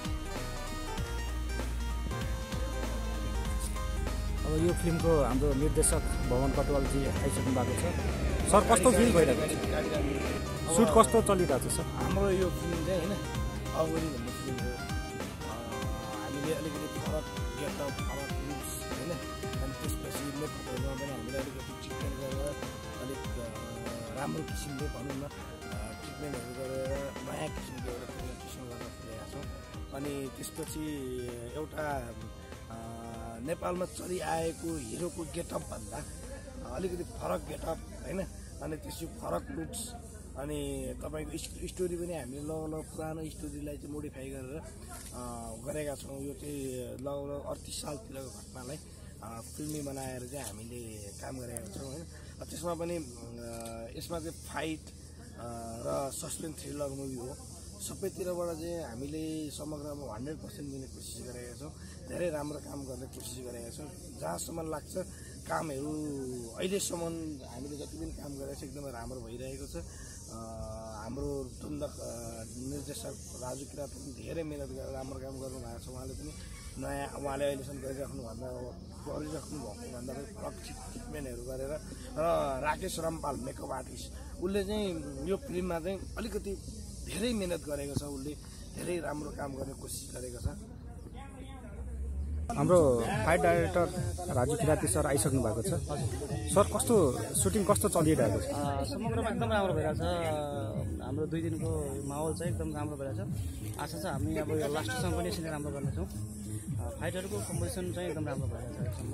अब यो फिल्मको हाम्रो निर्देशक भवन कटवालजी आइसक्नु भएको छ। सर कस्तो फिल भइरहेको छ? सुट कस्तो चलिरहेको छ सर? हाम्रो यो फिल्म चाहिँ होइन अगाडि भन्ने फिल्म हो। हामीले अलिकति फरक गेटअप, फरक लुक्स होइन, अनि त्यसपछि मेकअपहरूमा पनि हामीले अलिकति ट्रिटमेन्ट गरेर अलिक राम्रो किसिमले भनौँ न ट्रिटमेन्टहरू गरेर नयाँ किसिमको एउटा प्रेजेन्टेसन गर्न खोजेका छौँ। अनि त्यसपछि एउटा नेपालमा चलिआएको हिरोको गेटअप भन्दा अलिकति फरक गेटअप होइन, अनि त्यसपछि फरक लुक्स, अनि तपाईँको स्टोरी पनि हामीले लगभग पुरानो स्टोरीलाई चाहिँ मोडिफाई गरेर गरेका छौँ। यो चाहिँ लगभग 38 सालतिरको घटनालाई फिल्मी बनाएर चाहिँ हामीले काम गरेका छौँ होइन। त्यसमा पनि यसमा चाहिँ फाइट र सस्पेन्स थ्रिलर मुभी हो। सबैतिरबाट चाहिँ हामीले समग्रमा 100% दिने कोसिस गरेका छौँ। धेरै राम्रो काम गर्ने कोसिस गरेका छौँ। जहाँसम्म लाग्छ कामहरू अहिलेसम्म हामीले जति पनि काम गरेको छ एकदमै राम्रो भइरहेको छ। हाम्रो तुन्दक निर्देशक राजु किरात पनि धेरै मिहिनेत गरेर राम्रो काम गर्नुभएको छ। उहाँले पनि उहाँले अहिलेसम्म गरिराख्नु भएको भन्दा पनि फरक ट्रिटमेन्टहरू गरेर र राकेश रम्पाल मेकअप आर्टिस्ट, उसले चाहिँ यो फिल्ममा चाहिँ अलिकति धेरै मिहिनेत गरेको छ। उसले धेरै राम्रो काम गर्ने कोसिस गरेको छ। हाम्रो फाइट डाइरेक्टर राजु किराती सर आइसक्नु भएको छ। सर कस्तो सुटिङ कस्तो चलिरहेको छ? समग्रमा एकदम राम्रो भइरहेछ। हाम्रो 2 दिनको माहौल चाहिँ एकदम राम्रो भइरहेछ। आशा छ हामी अब यो लास्टसम्म पनि यसरी राम्रो गर्नेछौँ। फाइटहरूको कम्पोजिसन चाहिँ एकदम राम्रो भइरहेछ अहिलेसम्म।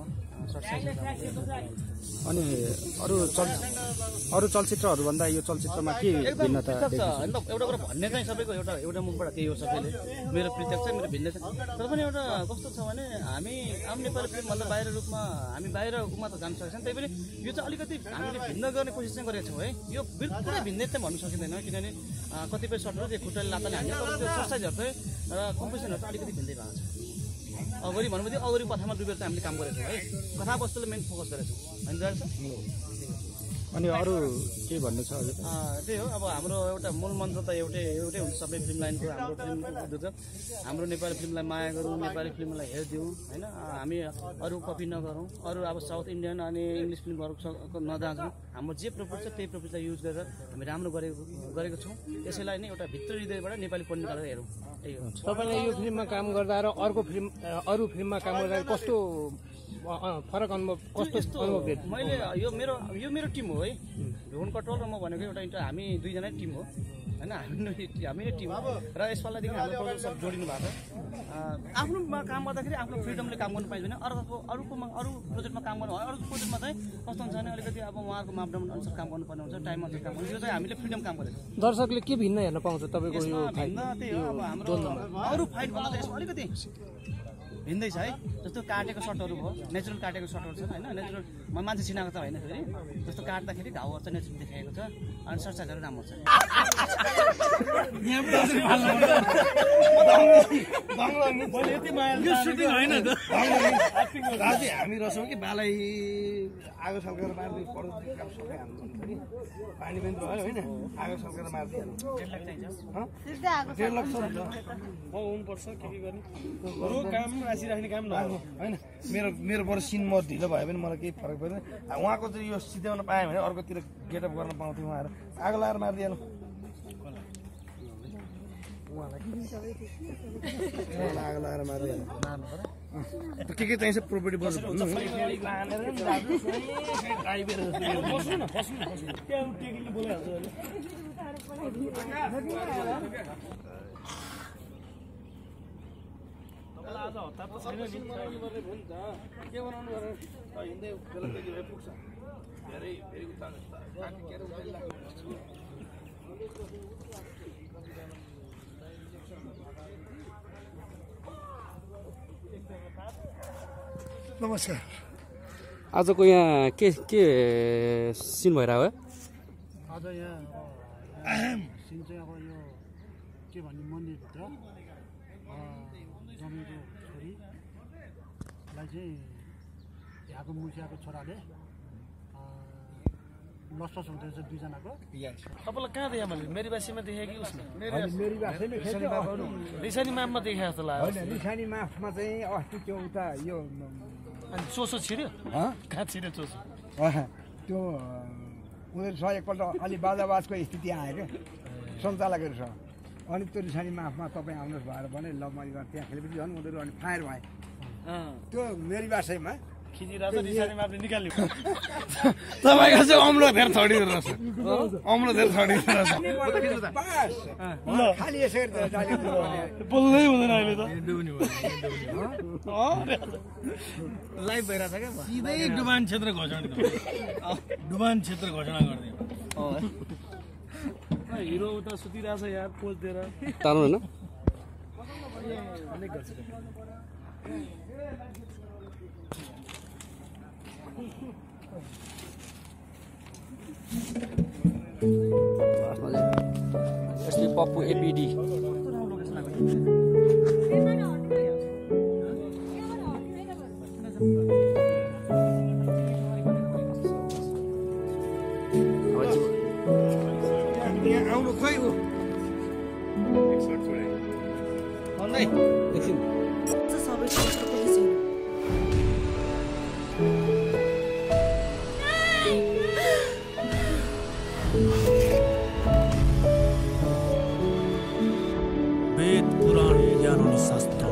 अनि अरू चलचित्रहरूभन्दा यो चलचित्रमा के भिन्नता छ? एउटा कुरा भन्ने चाहिँ सबैको एउटा मुखबाट त्यही हो। सबैले मेरो पृथक चाहिँ मेरो भिन्न छ। तर पनि एउटा कस्तो छ भने हामी आम नेपाली फिल्मभन्दा बाहिर रूपमा हामी बाहिरमा त जान सकेको छैन। त्यही पनि यो चाहिँ अलिकति हामीले भिन्न गर्ने कोसिस चाहिँ गरेका छौँ है। यो बिल्कुलै भिन्नै चाहिँ भन्नु सकिँदैन, किनभने कतिपय सर्टहरू चाहिँ खुट्टाले लाताले हाल्ने, तर त्यो एक्सर्साइजहरू चाहिँ र कम्पोजिसनहरू चाहिँ अलिकति भिन्दै भएको छ। अगाडि भन्नुभयो त्यो अगाडि कथामा डुबेर चाहिँ हामीले काम गरेको छौँ है। कथावस्तुलाई मेन फोकस गरेको छौँ होइन दाजु? अनि अरू के भन्नु छ? त्यही हो। अब हाम्रो एउटा मूल मन्त्र त एउटै हुन्छ सबै फिल्म लाइनको। हाम्रो फिल्मको उद्योग हाम्रो नेपाली फिल्मलाई माया गरौँ, नेपाली फिल्मलाई हेरिदिउँ होइन। हामी अरू कपी नगरौँ, अरू अब साउथ इन्डियन अनि इङ्ग्लिस फिल्महरू नजान्छौँ। हाम्रो जे प्रपोज छ त्यही प्रपोजलाई युज गरेर हामी राम्रो गरेको छौँ। त्यसैलाई नै एउटा भित्र हृदयबाट नेपाली पढ्ने निकालेर हेरौँ, त्यही हो। तपाईँलाई यो फिल्ममा काम गर्दा र अरू फिल्ममा काम गर्दा कस्तो फरक अनुभव, कस्तो अनुभव? मैले यो मेरो टिम हो है। भुवन कटवाल र म भनेको एउटा हामी 2 जना टिम हो होइन। हामी नै टिम हो र यसपालिदेखि हाम्रो प्रोजेक्ट सब जोडिनु भएको छ। आफ्नोमा काम गर्दाखेरि आफ्नो फ्रिडमले काम गर्नु पाइँदैन। अरू प्रोजेक्टमा काम गर्नु, अरू प्रोजेक्टमा चाहिँ कस्तो हुन्छ भने अलिकति अब उहाँहरूको मापदण्ड अनुसार काम गर्नुपर्ने हुन्छ, टाइम अनुसार काम गर्नु। यो चाहिँ हामीले फ्रिडम काम गरेको छौँ। दर्शकले के भिन्न हेर्न पाउँछ तपाईँको यो फाइट? त्यही हो। अब हाम्रो अरू फाइटभन्दा चाहिँ यसमा अलिकति भिन्दै छ है जस्तो काटेको सटहरू भयो नेचुरल काटेको सटहरू छ होइन नेचुरल मान्छे चिनाएको त होइन फेरि जस्तो काट्दाखेरि घाउहरू चाहिँ नेचुरल देखाएको छ अनि सरसाइजहरू राम्रो छ राजी हामी रहेछौँ कि बालै आगो सल्केर मार्दै पर्दो काम सबै हाल्नु नि पानी पनि रह्यो होइन आगो सल्केर मारिदिइहाल्नु 1.5 लाख छ हुनुपर्छ के गर्ने काम राखिराख्ने काम नहो होइन मेरो बरु सिन म ढिलो भयो भने मलाई केही फरक पर्दैन उहाँको चाहिँ यो सिध्याउन पाएँ भने अर्कोतिर गेटअप गर्न पाउँथ्यो उहाँहरू आगो लगाएर मारिदिइहाल्नु आगो लगाएर मारिदिइहाल्नु के चाहिन्छ प्रोपर्टी बस्नु आज हतार त छैन नि के बनाउनु भनेर हिँड्दै बेलुकी भए पुग्छ धेरै फेरि उता नमस्कार आजको यहाँ के सिन भइरहेको हो आज यहाँ सिन चाहिँ अब यो के भन्ने मन्दिरभित्र जमीनको छोरीलाई चाहिँ यहाँको मुखियाको छोराले लसपस हुँदैछ दुईजनाको तपाईँलाई कहाँ देखाएँ मैले मेरी बासीमा देखेँ कि उसमा रिसानी माफमा देखेँ जस्तो लाग्यो रिसानी माफमा चाहिँ अस्ति त्यो उता यो अनि चोसो छिर्यो कहाँ छिर्यो चोसो त्यो उनीहरूसँग एकपल्ट अलि बाजाबाजको स्थिति आयो क्या सञ्चालकहरूसँग अनि त्यो रिसानी माफमा तपाईँ आउनुहोस् भएर भने ल मैले त्यहाँ खेलेपछि झन् उनीहरू अनि फायर भए त्यो मेरी बासैमा तपाईँको चाहिँ अम्लो धेरै छडिँदो रहेछ अम्लो धेरै छडिँदो रहेछ खालि यसै बोल्दै हुँदैन अहिले त लाइभ भइरहेछ क्या सिधै डुबान क्षेत्र घोषणा डुबान क्षेत्र घोषणा गरिदियो हिरो उता सुतिरहेछ यार पोज दिएर तान्नु होइन यसले पप्पु एपिडी आउनु खोइ ऊ एकछिन वेद पुराण ज्ञान अनि शास्त्र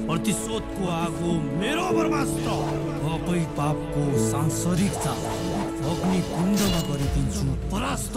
प्रतिशोधको आगो मेरो ब्रह्मास्त्र पापै पापको सांसारिक चाप अग्नि कुण्डमा गरिदिन्छु परास्त